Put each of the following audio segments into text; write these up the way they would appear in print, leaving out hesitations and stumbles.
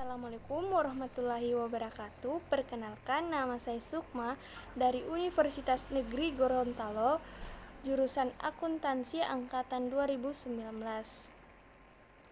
Assalamualaikum warahmatullahi wabarakatuh. Perkenalkan, nama saya Sukma dari Universitas Negeri Gorontalo, jurusan Akuntansi angkatan 2019.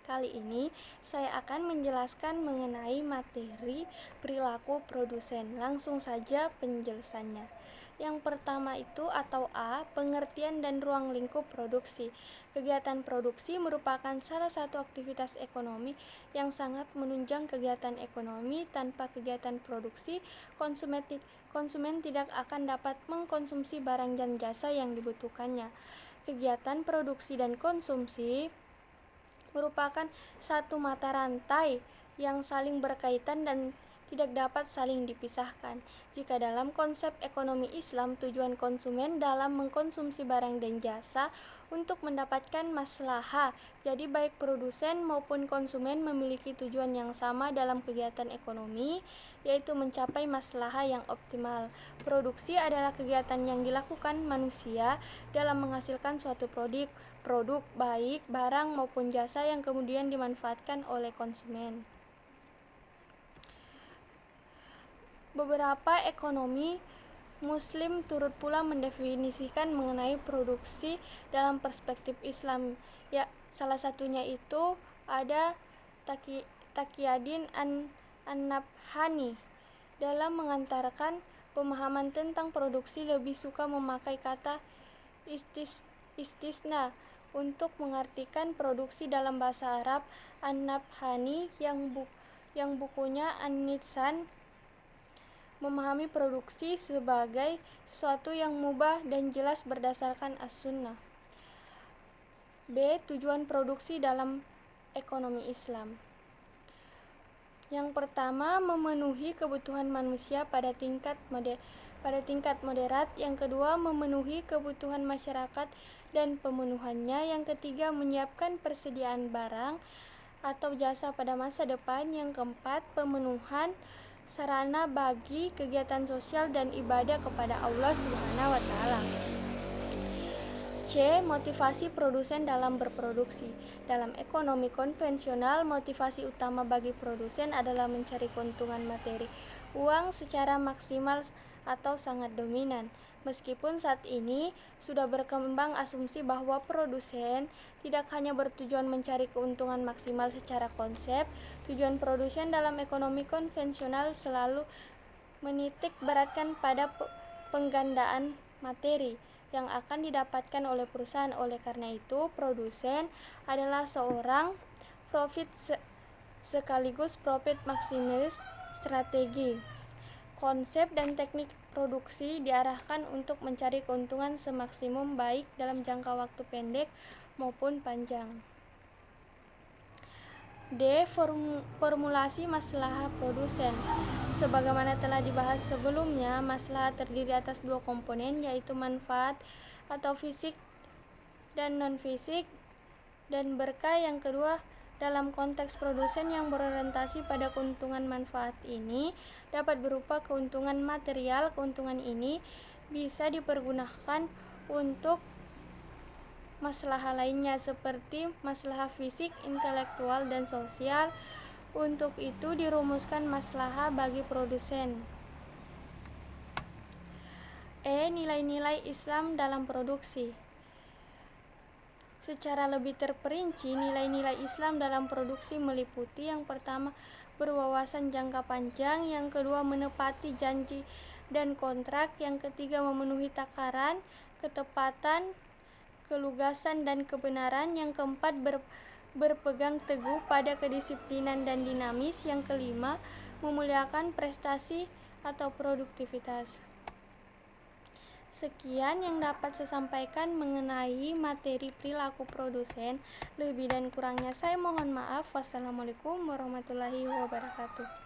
Kali ini saya akan menjelaskan mengenai materi perilaku produsen. Langsung saja penjelasannya. Yang pertama itu atau A, pengertian dan ruang lingkup produksi. Kegiatan produksi merupakan salah satu aktivitas ekonomi yang sangat menunjang kegiatan ekonomi. Tanpa kegiatan produksi, konsumen tidak akan dapat mengkonsumsi barang dan jasa yang dibutuhkannya. Kegiatan produksi dan konsumsi merupakan satu mata rantai yang saling berkaitan dan tidak dapat saling dipisahkan. Jika dalam konsep ekonomi Islam, tujuan konsumen dalam mengkonsumsi barang dan jasa untuk mendapatkan maslahah. Jadi baik produsen maupun konsumen memiliki tujuan yang sama dalam kegiatan ekonomi, yaitu mencapai maslahah yang optimal. Produksi adalah kegiatan yang dilakukan manusia dalam menghasilkan suatu produk baik barang maupun jasa yang kemudian dimanfaatkan oleh konsumen. Beberapa ekonomi Muslim turut pula mendefinisikan mengenai produksi dalam perspektif Islam. Ya, salah satunya itu ada Taqiyuddin An-Nabhani. Dalam mengantarkan pemahaman tentang produksi lebih suka memakai kata istisna untuk mengartikan produksi dalam bahasa Arab. An-Nabhani yang bukunya An-Nizam memahami produksi sebagai sesuatu yang mubah dan jelas berdasarkan as-sunnah. B. Tujuan produksi dalam ekonomi Islam. Yang pertama, memenuhi kebutuhan manusia pada tingkat moderat. Yang kedua, memenuhi kebutuhan masyarakat dan pemenuhannya. Yang ketiga, menyiapkan persediaan barang atau jasa pada masa depan. Yang keempat, pemenuhan sarana bagi kegiatan sosial dan ibadah kepada Allah Subhanahu wa Ta'ala. C. Motivasi produsen dalam berproduksi. Dalam ekonomi konvensional, motivasi utama bagi produsen adalah mencari keuntungan materi uang secara maksimal atau sangat dominan. Meskipun saat ini sudah berkembang asumsi bahwa produsen tidak hanya bertujuan mencari keuntungan maksimal secara konsep, tujuan produsen dalam ekonomi konvensional selalu menitik beratkan pada penggandaan materi yang akan didapatkan oleh perusahaan. Oleh karena itu, produsen adalah seorang profit sekaligus profit maximis strategi. Konsep dan teknik produksi diarahkan untuk mencari keuntungan semaksimum baik dalam jangka waktu pendek maupun panjang. D. Formulasi maslahah produsen. Sebagaimana telah dibahas sebelumnya, maslahah terdiri atas dua komponen, yaitu manfaat atau fisik dan non-fisik, dan berkah yang kedua. Dalam konteks produsen yang berorientasi pada keuntungan manfaat ini dapat berupa keuntungan material. Keuntungan ini bisa dipergunakan untuk maslahah lainnya seperti maslahah fisik, intelektual, dan sosial. Untuk itu dirumuskan maslahah bagi produsen. E. Nilai-nilai Islam dalam produksi. Secara lebih terperinci, nilai-nilai Islam dalam produksi meliputi: yang pertama, berwawasan jangka panjang; yang kedua, menepati janji dan kontrak; yang ketiga, memenuhi takaran, ketepatan, kelugasan, dan kebenaran; yang keempat, berpegang teguh pada kedisiplinan dan dinamis; yang kelima, memuliakan prestasi atau produktivitas. Sekian yang dapat saya sampaikan mengenai materi perilaku produsen. Lebih dan kurangnya saya mohon maaf. Wassalamualaikum warahmatullahi wabarakatuh.